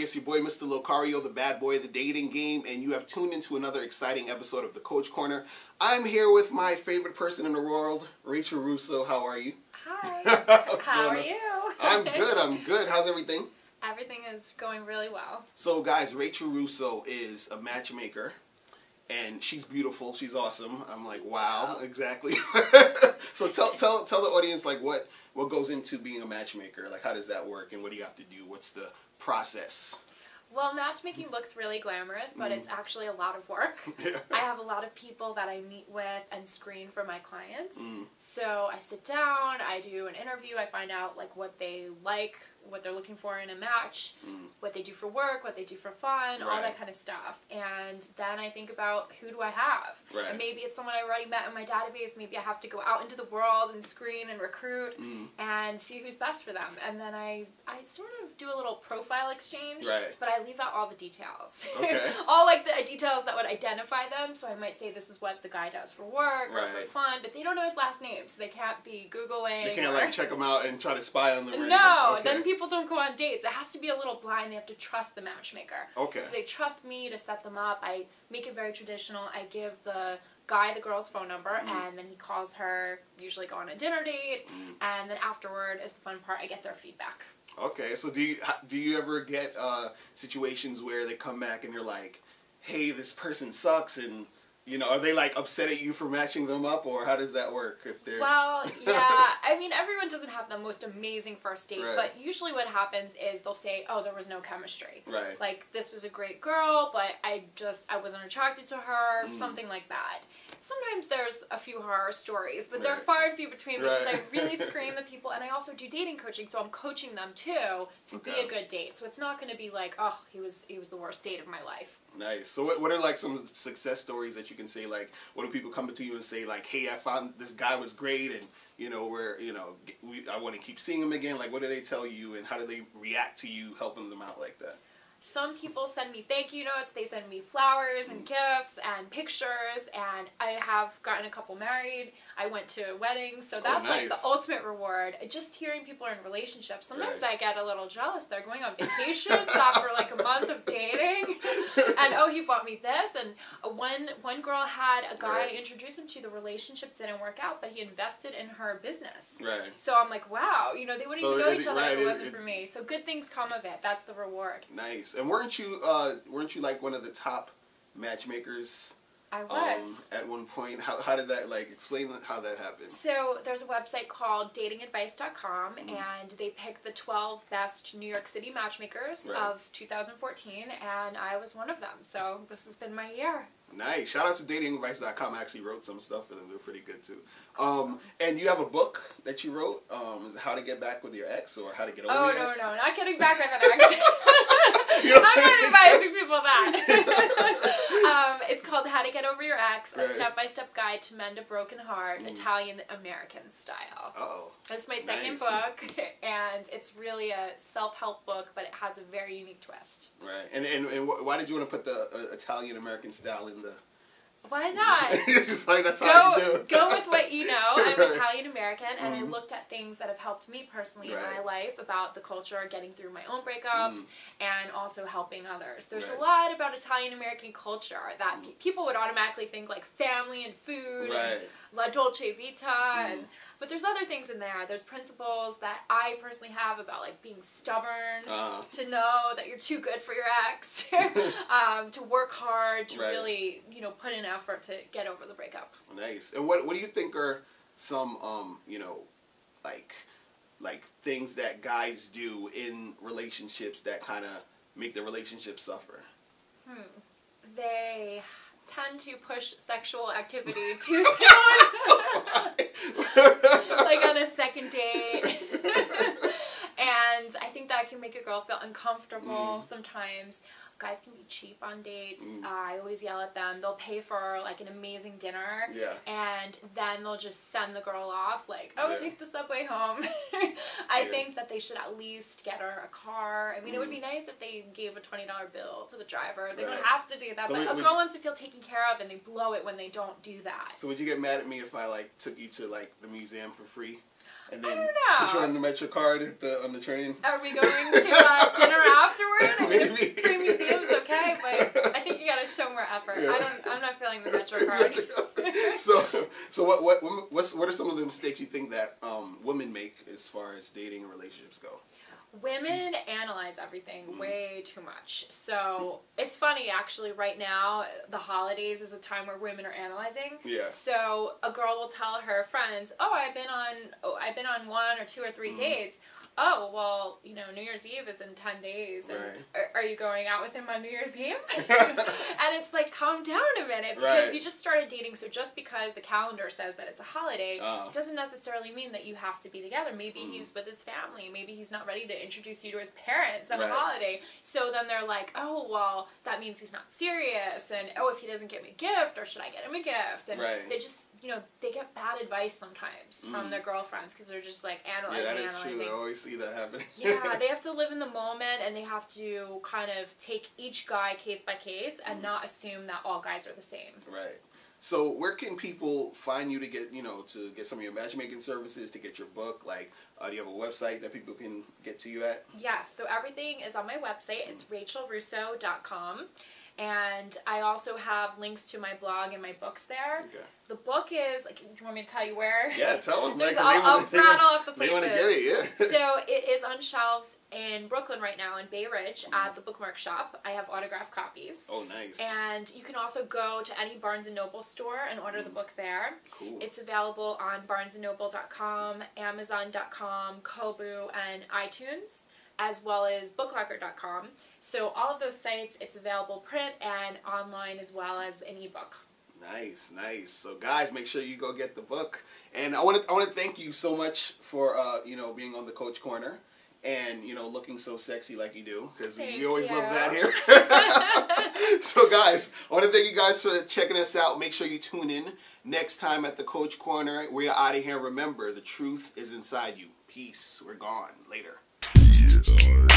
It's your boy, Mr. Locario, the bad boy of the dating game, and you have tuned into another exciting episode of the Coach Corner. I'm here with my favorite person in the world, Rachel Russo. How are you? Hi. How are you? I'm good. How's everything? Everything is going really well. So, guys, Rachel Russo is a matchmaker, and she's beautiful. She's awesome. I'm like, wow, exactly. So tell the audience, like, what goes into being a matchmaker? Like, how does that work, and what do you have to do? What's the process? Well, matchmaking looks really glamorous, but it's actually a lot of work. Yeah. I have a lot of people that I meet with and screen for my clients. So I sit down, I do an interview, I find out like what they like, what they're looking for in a match, what they do for work, what they do for fun, all that kind of stuff. And then I think about, who do I have? Right. And maybe it's someone I already met in my database. Maybe I have to go out into the world and screen and recruit and see who's best for them. And then I sort of do a little profile exchange, but I leave out all the details. Okay. All like the details that would identify them. So I might say this is what the guy does for work or for fun, but they don't know his last name, so they can't be Googling. They can't like check him out and try to spy on them. Or no, anything. Then people don't go on dates. It has to be a little blind. They have to trust the matchmaker. Okay. So they trust me to set them up. I make it very traditional. I give the guy the girl's phone number, and then he calls her, usually go on a dinner date, and then afterward is the fun part. I get their feedback. Okay, so do you ever get situations where they come back and you're like, hey, this person sucks, and you know, are they like upset at you for matching them up, or how does that work if they're... Well, yeah, I mean, everyone doesn't have the most amazing first date, but usually what happens is they'll say, oh, there was no chemistry. Right. Like, this was a great girl, but I wasn't attracted to her, something like that. Sometimes there's a few horror stories, but they're far and few between because I really screen the people, and I also do dating coaching, so I'm coaching them too to be a good date. So it's not going to be like, oh, he was the worst date of my life. Nice. So what are like some success stories that you can say? Like, what do people come to you and say, like, hey, I found this guy was great, and you know, I want to keep seeing him again. Like, what do they tell you, and how do they react to you helping them out like that? Some people send me thank you notes, they send me flowers and gifts and pictures, and I have gotten a couple married. I went to weddings, so that's like the ultimate reward. Just hearing people are in relationships. Sometimes I get a little jealous. They're going on vacations after like a month of dating, and oh, he bought me this. And one girl had a guy introduce him to. The relationship didn't work out, but he invested in her business. Right. So I'm like, wow, you know, they wouldn't even know each other if it wasn't for me. So good things come of it. That's the reward. Nice. And weren't you like one of the top matchmakers? I was. At one point. How did that, like, explain how that happened? So there's a website called datingadvice.com, and they picked the 12 best New York City matchmakers of 2014, and I was one of them. So this has been my year. Nice. Shout out to datingadvice.com. I actually wrote some stuff for them. They're pretty good too. And you have a book that you wrote. Is it How to Get Back with Your Ex, or How to Get Over Your Ex? No, not getting back with an ex. I'm not advising people that. It's called How to Get Over Your Ex, a step-by-step guide to mend a broken heart, Italian-American style. Uh-oh. That's my second book, and it's really a self-help book, but it has a very unique twist. Right. And why did you want to put the Italian-American style in the... Why not? Just like, that's how you do it. Go with what you know. I'm Italian-American, and I looked at things that have helped me personally in my life about the culture, getting through my own breakups, and also helping others. There's a lot about Italian-American culture that people would automatically think like family and food and La Dolce Vita, but there's other things in there. There's principles that I personally have about like being stubborn, to know that you're too good for your ex, to work hard, to really, you know, put in effort to get over the breakup. Nice. And what do you think are some you know, like things that guys do in relationships that kind of make the relationship suffer? They tend to push sexual activity too soon. Like on a second date. And I think that can make a girl feel uncomfortable sometimes. Guys can be cheap on dates. I always yell at them. They'll pay for like an amazing dinner, and then they'll just send the girl off like, oh, take the subway home. I think that they should at least get her a car. I mean, it would be nice if they gave a $20 bill to the driver. They don't have to do that, but a girl wants to feel taken care of, and they blow it when they don't do that. So would you get mad at me if I like took you to like the museum for free? And then I don't know. put you on the Metro card on the train. Are we going to dinner afterward? I mean, Maybe. Free museum's okay, but I think you got to show more effort. Yeah. I'm not feeling the Metro card. So what are some of the mistakes you think that women make as far as dating and relationships go? Women analyze everything way too much. So it's funny, actually, right now, the holidays is a time where women are analyzing. Yeah. So a girl will tell her friends, I've been on 1 or 2 or 3 dates. Oh, well, New Year's Eve is in 10 days. And are you going out with him on New Year's Eve? And it's like, calm down a minute, because you just started dating. So just because the calendar says that it's a holiday, doesn't necessarily mean that you have to be together. Maybe he's with his family. Maybe he's not ready to introduce you to his parents on a holiday. So then they're like, oh, well, that means he's not serious. And, if he doesn't get me a gift, or should I get him a gift? And they just, they get bad advice sometimes from their girlfriends, because they're just like analyzing. Yeah, that is true. I always see that happening. Yeah, they have to live in the moment, and they have to kind of take each guy case by case and not assume that all guys are the same. Right. So where can people find you to get, to get some of your matchmaking services, to get your book? Like, do you have a website that people can get to you at? Yes, so everything is on my website. It's rachelrusso.com. And I also have links to my blog and my books there. Okay. The book is, do you want me to tell you where? Yeah, tell them. I'll rattle off the places. They want to get it, yeah. So it is on shelves in Brooklyn right now, in Bay Ridge, at the Bookmark Shop. I have autographed copies. Oh, nice. And you can also go to any Barnes & Noble store and order the book there. Cool. It's available on barnesandnoble.com, amazon.com, Kobo, and iTunes, as well as booklocker.com. So all of those sites, it's available print and online, as well as an ebook. Nice, nice. So guys, make sure you go get the book. And I want to thank you so much for being on the Coach Corner and looking so sexy like you do, because we always love that here. So guys, I want to thank you guys for checking us out. Make sure you tune in next time at the Coach Corner. We're out of here. Remember, the truth is inside you. Peace. We're gone. Later. Yeah.